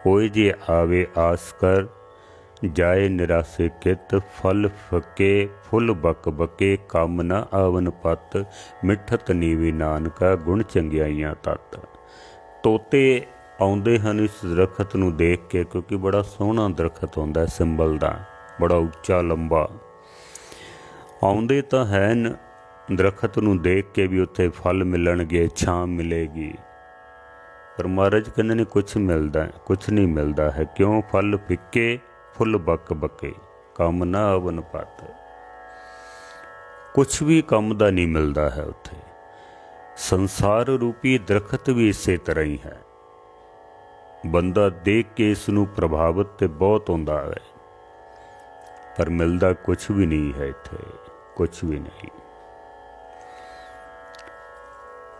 ਹੋਏ ਜੇ ਆਵੇ ਆਸ ਕਰ ਜਾਏ ਨਿਰਾਸੇ ਕਿਤ, ਫਲ ਫਕੇ ਫੁੱਲ ਬਕ ਬਕੇ ਕੰਮ ਨ ਆਵਨ ਪਤ, ਮਿੱਠਤ ਨੀਵੀ ਨਾਨਕਾ ਗੁਣ ਚੰਗਿਆਈਆਂ ਤਤ। ਤੋਤੇ ਆਉਂਦੇ ਹਨ ਇਸ ਦਰਖਤ ਨੂੰ ਦੇਖ ਕੇ, ਕਿਉਂਕਿ ਬੜਾ ਸੋਹਣਾ ਦਰਖਤ ਹੁੰਦਾ ਸਿੰਬਲ ਦਾ, ਬੜਾ ਉੱਚਾ ਲੰਬਾ। ਆਉਂਦੇ ਤਾਂ ਹਨ ਦਰਖਤ ਨੂੰ ਦੇਖ ਕੇ ਵੀ ਉੱਥੇ ਫਲ ਮਿਲਣਗੇ, ਛਾਂ ਮਿਲੇਗੀ, ਪਰ ਮਹਾਰਾਜ ਕਹਿੰਦੇ ਨੇ ਕੁਛ ਮਿਲਦਾ, ਕੁਛ ਨਹੀਂ ਮਿਲਦਾ ਹੈ। ਕਿਉਂ? ਫਲ ਫਿੱਕੇ ਫੁੱਲ ਬਕ ਬਕੇ ਕੰਮ ਨਾ ਆਵਨ ਪਤ, ਕੁਛ ਵੀ ਕੰਮ ਦਾ ਨਹੀਂ ਮਿਲਦਾ ਹੈ ਉੱਥੇ। ਸੰਸਾਰ ਰੂਪੀ ਦਰਖਤ ਵੀ ਇਸੇ ਤਰ੍ਹਾਂ ਹੀ ਹੈ, ਬੰਦਾ ਦੇਖ ਕੇ ਇਸ ਨੂੰ ਪ੍ਰਭਾਵਿਤ ਤੇ ਬਹੁਤ ਹੁੰਦਾ ਹੈ, ਪਰ ਮਿਲਦਾ ਕੁਛ ਵੀ ਨਹੀਂ ਹੈ ਇੱਥੇ, ਕੁਛ ਵੀ ਨਹੀਂ।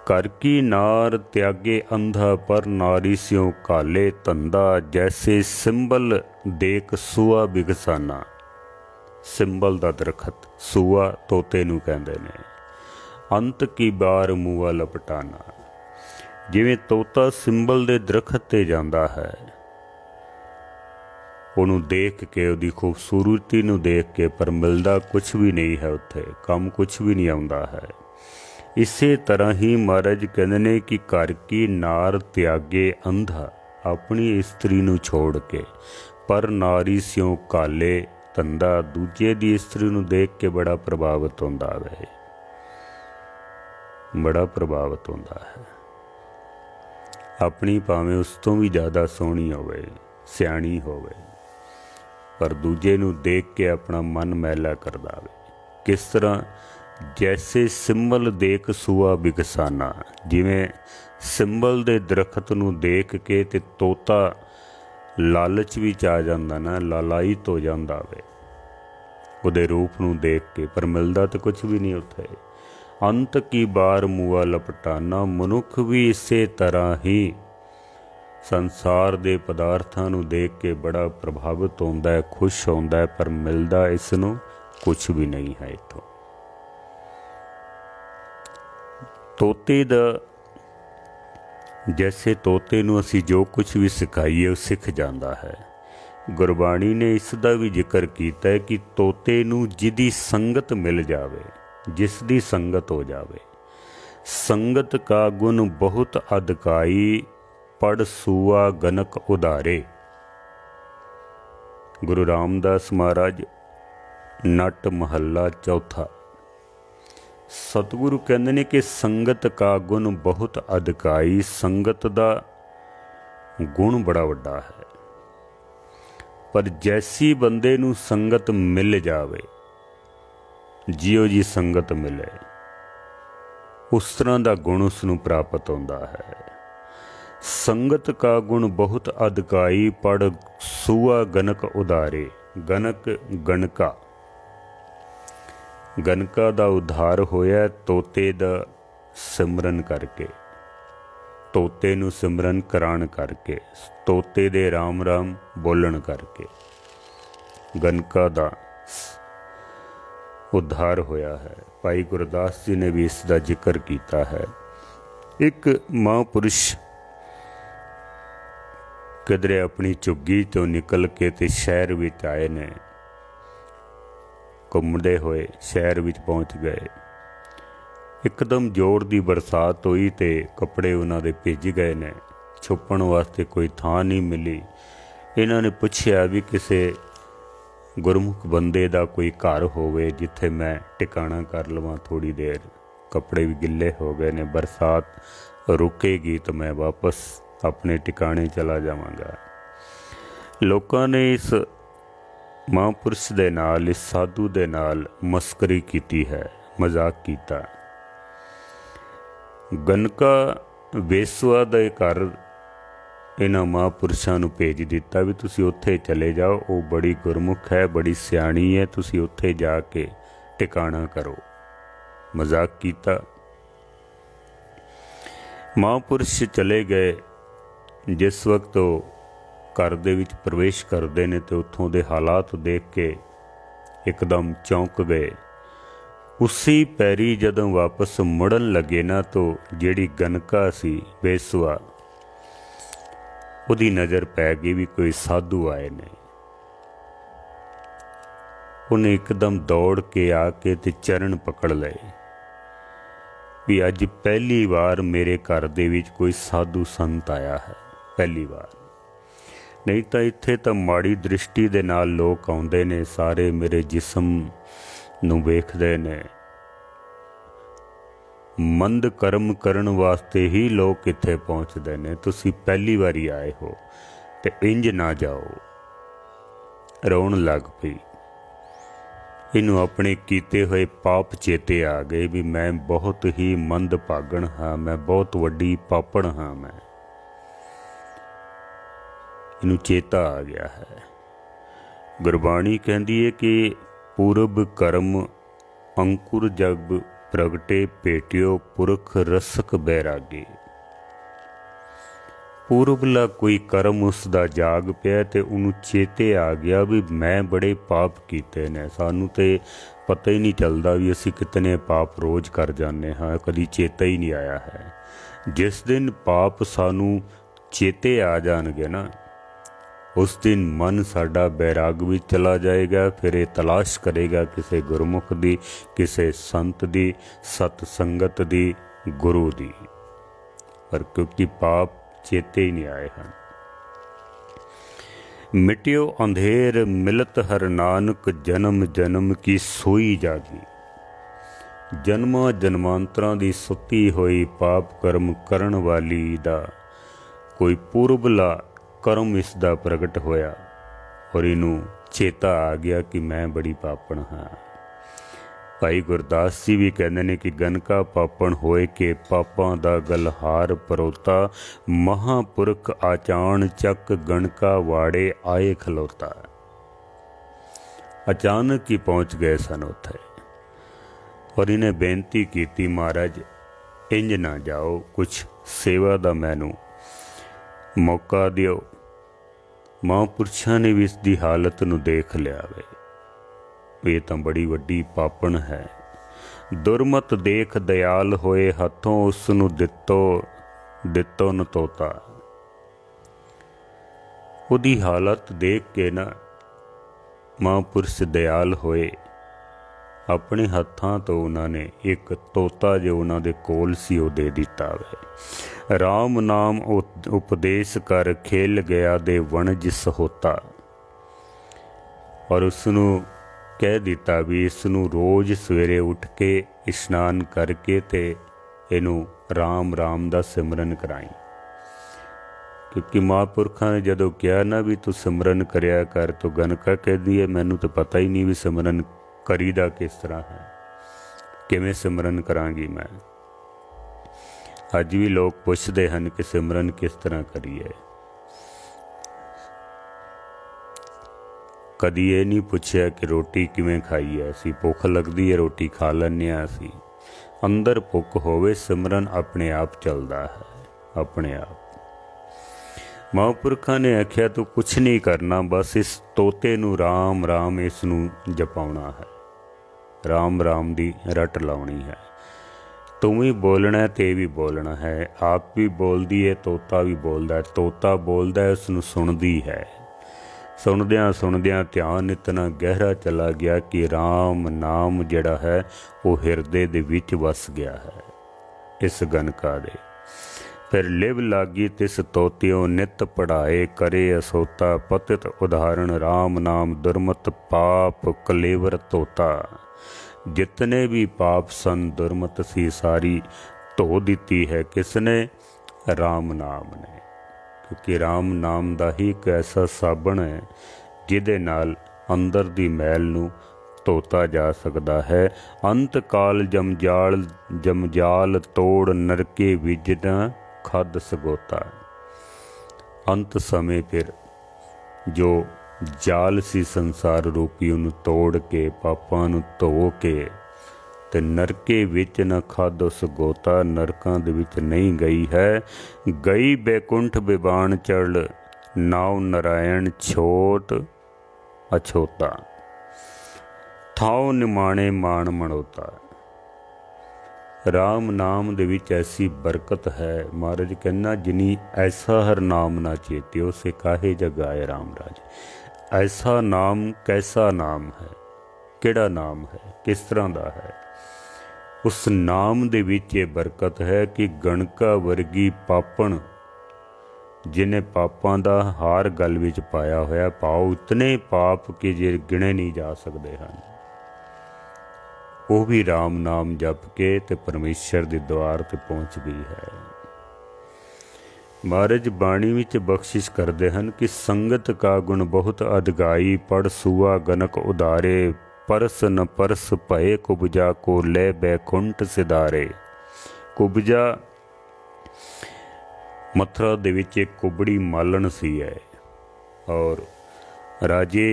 कर की नार त्यागे अंधा पर नारी स्यों काले, धंधा जैसे सिंबल देख सूआ बिगसाना। सिंबल दा दरखत, सूआ तोते नूं कहंदे ने। अंत की बार मूआ लपटाना, जिवें तोता सिंबल दे दरखत ते जांदा है, ਉਹਨੂੰ देख के ਉਹਦੀ खूबसूरती ਨੂੰ देख के, पर मिलदा कुछ भी नहीं है उत्थे, काम कुछ भी नहीं आउंदा है। इसे तरह ही महाराज कहते ने कि घर की नार त्यागे अंधा, अपनी इस्त्री नूं छोड़ के, पर नारी स्यों काले, धंधा दूजे दी इस्त्री नूं देख के बड़ा प्रभावित होंदा है, बड़ा प्रभावित होंदा है। अपनी भावें उस तो भी ज़्यादा सोहनी होवे, सियाणी होवे, पर दूजे नूं देख के अपना मन मैला करदा वे। किस तरह? जैसे सिंबल देख सूआ बिगसाना, जिवें सिंबल दे दरखत नूं देख के ते तोता लालच विच आ जांदा ना, लालायित हो जांदा वे उहदे रूप नूं देख के, पर मिलदा तो कुछ भी नहीं उत्थे। अंत की बार मूआ लपटाना, मनुख भी इसे तरह ही संसार दे पदार्थां नूं देख के बड़ा प्रभावित होंदा है, खुश होंदा है, पर मिलदा इस नूं कुछ भी नहीं है इत्थों। तोते दा, जैसे तोते नूं असीं जो कुछ भी सिखाईए वो सिख जाता है। गुरबाणी ने इस दा भी जिक्र किया है कि तोते नूं जिहदी संगत मिल जावे, जिसदी संगत हो जावे, संगत का गुण बहुत अधकाई, पढ़ सूआ गनक उधारे। गुरु रामदास महाराज, नट महला चौथा। सतगुरु कहते ने कि संगत का गुण बहुत अधिकाई, संगत का गुण बड़ा वड्डा है, पर जैसी बंदे नूं संगत मिल जावे, जियो जी संगत मिले, उस तरह का गुण उसनूं प्राप्त होंदा है। संगत का गुण बहुत अधिकाई, पढ़ सूआ गनक उधारे। गनक गणका, गणका दा उद्धार होया तोते दा सिमरन करके, तोते नूं सिमरन कराण करके, तोते दे राम राम बोलण करके गणका दा उद्धार होया है। भाई गुरदास जी ने भी इसका जिक्र किया है। एक महापुरुष किधरे अपनी झुग्गी तो निकल के ते शहर विच आए ने, घूमते हुए शहर विच पहुँच गए। एकदम जोर की बरसात हुई तो कपड़े उन्होंने दे भीज गए ने, छुपण वास्ते कोई थां नहीं मिली। इन्हां ने पुछया भी किसे गुरमुख बंदे दा कोई घर होवे जिथे मैं टिकाणा कर लवां थोड़ी देर। कपड़े भी गिले हो गए ने, बरसात रुकेगी तो मैं वापस अपने टिकाणे चला जावांगा। लोकां ने इस महापुरुष दे नाल, इस साधु दे नाल मस्करी कीती है, मजाक कीता। गनका वेसवा दे घर इन्हां महापुरुषां नूं भेज दिता भी तुसीं उत्थे चले जाओ, वो बड़ी गुरमुख है, बड़ी सियाणी है, तुसीं उत्थे जाके टिकाणा करो। मजाक कीता। महापुरुष चले गए। जिस वक्त वो घर दे विच प्रवेश करते हैं तो उत्थों दे हालात देख के एकदम चौंक गए। उसी पैरी जदों वापस मुड़न लगे ना तो जिहड़ी गनका सी बेसवा, उहदी नज़र पै गई भी कोई साधु आए ने। उन्हें एकदम दौड़ के आके ते चरण पकड़ लए भी अज पहली बार मेरे घर दे विच कोई साधु संत आया है, पहली बार। नहीं तो इत्थे तो माड़ी दृष्टि दे नाल लोग आउंदे ने, सारे मेरे जिस्म नूं वेखदे ने। मंद कर्म करन वास्ते ही लोग इत्थे पहुँचते ने, तुसीं पहली बारी आए हो ते इंज ना जाओ। रोण लग पई। इनू अपने कीते हुए पाप चेते आ गए भी मैं बहुत ही मंद भागण हाँ, मैं बहुत वड्डी पापण हाँ। मैं इनू चेता आ गया है। गुरबाणी कहती है कि पूरब कर्म अंकुर जब प्रगटे पेटियो पुरख रसक बैरागे। पूरबला कोई कर्म उसका जाग पिया ते उन्होंने चेते आ गया भी मैं बड़े पाप कीते ने। सानू तो पता ही नहीं चलता भी असी कितने पाप रोज़ कर जाने हाँ, कभी चेता ही नहीं आया है। जिस दिन पाप सानू चेते आ जाएंगे ना, उस दिन मन साडा बैराग भी चला जाएगा। फिर ये तलाश करेगा किसी गुरमुख दी, किसी संत दी, सतसंगत दी, गुरु दी। पर क्योंकि पाप चेते ही नहीं आए हैं। मिटियो अंधेर मिलत हर नानक, जन्म जन्म की सोई जागी। जन्मां जन्मांतरां दी सुती होई पाप कर्म करन वाली दा कोई पूर्वला कर्म इसदा प्रगट होया और इनू चेता आ गया कि मैं बड़ी पापण हाँ। भाई गुरदास जी भी कहते हैं कि गनका पापण होए के पापां दा गलहार परोता, महापुरख आचान चक गणका वाड़े आए खलोता। अचानक ही पहुँच गए सन उत्थे और इन्हें बेनती की, महाराज इंज ना जाओ, कुछ सेवा दा मैनू मौका दियो। महापुरुषां ने भी इसकी हालत नूं देख लिया वे, ये तो बड़ी वड्डी पापण है। दुरमत देख दयाल होए, हथों उसनूं दित्तो न तोता। उहदी हालत देख के ना महापुरुष दयाल होए, अपने हत्थां तो उन्होंने एक तोता जो उन्होंने कोल सी वो दे दिता वे। राम नाम उपदेश कर खेल गया दे वणज सहोता। और उसनू कह दिता भी इसनू रोज़ सवेरे उठ के इशनान करके ते इनू राम राम दा सिमरन कराई। क्योंकि महापुरखा ने जदों कहा ना भी तू सिमरन करया कर, तो गनका कहदी है मैनू तो पता ही नहीं भी सिमरन करीदा किस तरह है, किवें सिमरन करांगी मैं। अज भी लोग पुछदे हन कि सिमरन किस तरह करिए। कदी ये नहीं पूछया कि रोटी किवें खाई है। असी भुख लगदी है रोटी खा लैने असी, अंदर भुख होवे सिमरन अपने आप चलदा है, अपने आप। महापुरखा ने आख्या तू कुछ नहीं करना, बस इस तोते नू राम राम इसनू जपाउणा है, राम राम दी रट लाउणी है। तू भी बोलना है ते भी बोलना है, आप भी बोलदी है तोता भी बोलदा है। तोता बोलदा है उसनू सुनदी है। सुनदियां सुनदियां ध्यान इतना गहरा चला गया कि राम नाम जिहड़ा है वो हिरदे दे विच वस गया है इस गनका दे। फिर लिव लागी तिस तोतियों नित पढ़ाए करे असोता पतित उदाहरण राम नाम दुर्मत पाप कलेवर तोता। जितने भी पाप सन दुर्मत सी सारी धो दिती है किसने, राम नाम ने। क्योंकि राम नाम दा ही एक ऐसा साबण है जिहदे नाल अंदर दी मैल नूं धोता जा सकता है। अंत काल जमजाल तोड़ नरके विजना खद सगोता। अंत समय फिर जो जाल सी संसार रूपी उन्हें तोड़ के पापां नूं धो के ते नरके विच न खद उस गोता, नरकां दे विच नहीं गई है। गई बैकुंठ बिबान चढ़ नाव नारायण छोट अछोता। थाओ निमाणे मान मनोता। राम नाम दे विच ऐसी बरकत है, महाराज कहना जिनी ऐसा हर नाम ना चेत्यो से काहे जगाए राम राज। ऐसा नाम कैसा नाम है, किहड़ा नाम है, किस तरह दा है। उस नाम दे विच ये बरकत है कि गणका वर्गी पापण जिन्हें पापां दा हार गल विच पाया होया, पाओ इतने पाप कि जे गिणे नहीं जा सकते हैं, वो भी राम नाम जप के ते परमेश्वर दे द्वार ते पहुँच गई है। महाराज बाणी विच बख्शिश करते हैं कि संगत का गुण बहुत अधगाई पढ़ सुआ गनक उदारे परस न परस भय कुबजा को ले बैकुंठ सिधारे। कुबजा मथुरा दे विच एक कुबड़ी मालन सी है और राजे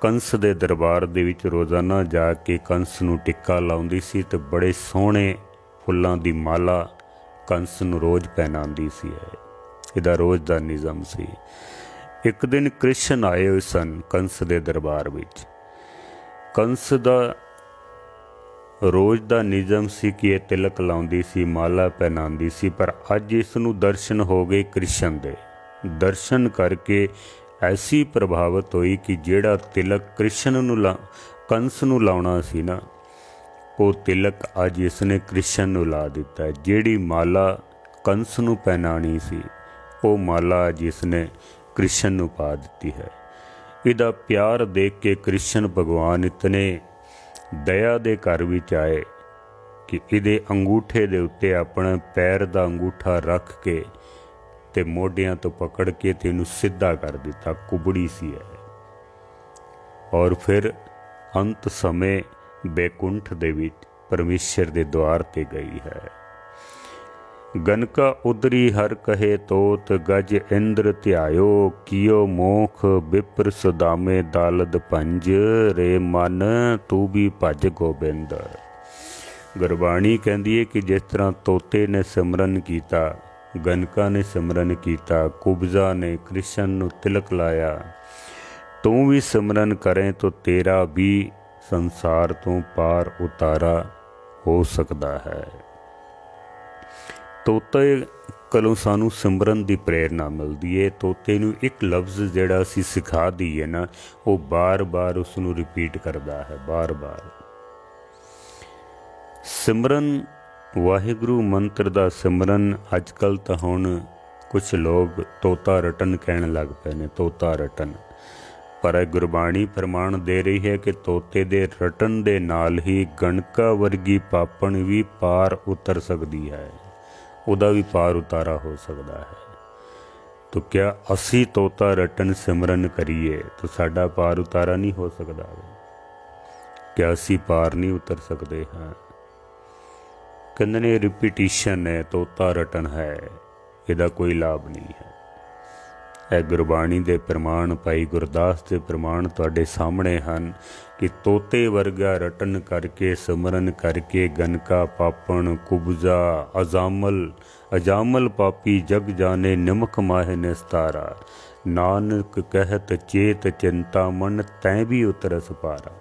कंस दे दरबार दे विच रोज़ाना जाके कंस नूं टिक्का लाउंदी सी ते बड़े सोहणे फुल्लां दी माला कंस नूं रोज़ पहनांदी सी है। इहदा रोज़ दा निज़म सी। एक दिन कृष्ण आए होए सन कंस दे दरबार विच। कंस दा रोज़ दा निज़म सी कि ये तिलक लाउंदी सी, माला पहनांदी सी, पर अज इस नूं दर्शन हो गए कृष्ण दे। दर्शन करके ऐसी प्रभावित हुई कि जेड़ा तिलक कृष्ण नूं कंस नूं लाउणा सी ना, वो तिलक अज इसने कृष्ण नूं ला दिता है। जेड़ी माला कंस नूं पहनानी सी वो माला अज इसने कृष्ण नूं पा दिती है। इहदा प्यार देख के कृष्ण भगवान इतने दया दे घर विच आए कि इहदे अंगूठे दे उत्ते अपना पैर दा अंगूठा रख के ते मोढियां तो पकड़ के ते इनू सीधा कर दिता। कुबड़ी सी है। और फिर अंत समय बैकुंठ दे विच परमेश्वर दे द्वार ते गई है। गनका उदरी हर कहे तोत गज इंद्र ध्यायो कियो मोख विप्र सुदामे दालद पंज रे मन तू भी भज गोबिंद। गुरबाणी कहती है कि जिस तरह तोते ने सिमरन किया, गनका ने सिमरन किया, कुब्जा ने कृष्ण नूं तिलक लाया, तू भी सिमरन करें तो तेरा भी संसार तो पार उतारा हो सकता है। तोते कोलों सानू सिमरन की प्रेरणा मिलती है। तोते नूं एक लफ्ज़ जिहड़ा असीं सिखा दईए ना, वो बार बार उसनूं रिपीट करता है। बार बार सिमरन वाहिगुरू मंत्र दा सिमरन अजकल तो हुण कुछ लोग तोता रटन कहण लग पे ने। तोता रटन, पर गुरबाणी प्रमाण दे रही है कि तोते दे रटन दे नाल ही गणका वर्गी पापण भी पार उतर सकती है, उदा भी पार उतारा हो सकता है। तो क्या असी तोता रटन सिमरन करिए तो साडा पार उतारा नहीं हो सकता? क्या असी पार नहीं उतर सकते हैं? कहते ने रिपीटिशन है, तोता रटन है, इहदा कोई लाभ नहीं है। यह गुरबाणी दे प्रमाण भाई गुरदास दे प्रमाण तुहाडे सामने हन कि तोते वर्गा रटन करके सिमरन करके गनका पापण कुब्जा अजामल पापी जग जाने निमक माहे निस्तारा। नानक कहत चेत चिंता मन तैं भी उतरस पारा।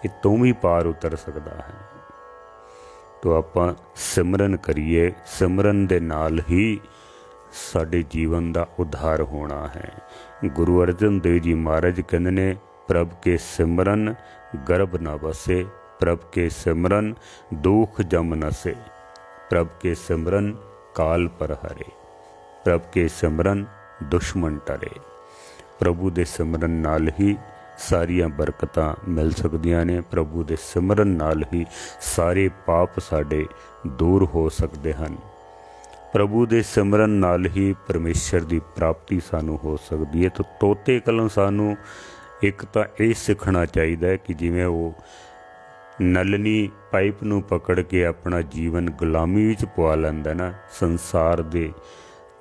ये तू भी पार उतर सकता है। तो आपां सिमरन करिए, सिमरन दे नाल ही साडे जीवन का उद्धार होना है। गुरु अर्जन देव जी महाराज कहते ने प्रभ के सिमरन गर्भ न बसे, प्रभ के सिमरन दुख जम नसे। प्रभ के सिमरन काल पर हरे। प्रभ के सिमरन दुश्मन टरे। प्रभु दे सिमरन नाल ही सारियां बरकतां मिल सकदियां ने। प्रभु दे सिमरन नाल ही सारे पाप साडे दूर हो सकते हैं। प्रभु दे सिमरन नाल ही परमेश्वर की प्राप्ति सानू हो सकती है। तो तोते कोलों सानू एक तो ये सीखना चाहिए कि जिवें वो नलनी पाइप नू पकड़ के अपना जीवन गुलामी विच पवा लैंदा ना, संसार दे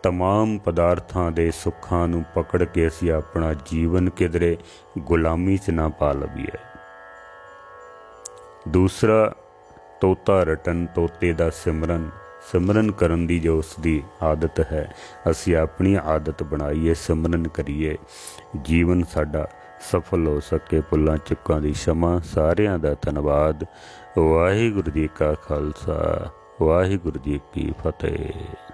तमाम पदार्थां दे सुखां नू पकड़ के असीं अपना जीवन किधरे गुलामी च ना पा लवीए। दूसरा, तोता रटन, तोते दा सिमरन करन दी जो उसकी आदत है, असी अपनी आदत बनाइए, सिमरन करिए, जीवन साडा सफल हो सके। भुल्लां चुक्कां दी क्षमा। सारियां दा धन्नवाद। वाहिगुरू जी का खालसा, वाहिगुरू जी की फतेह।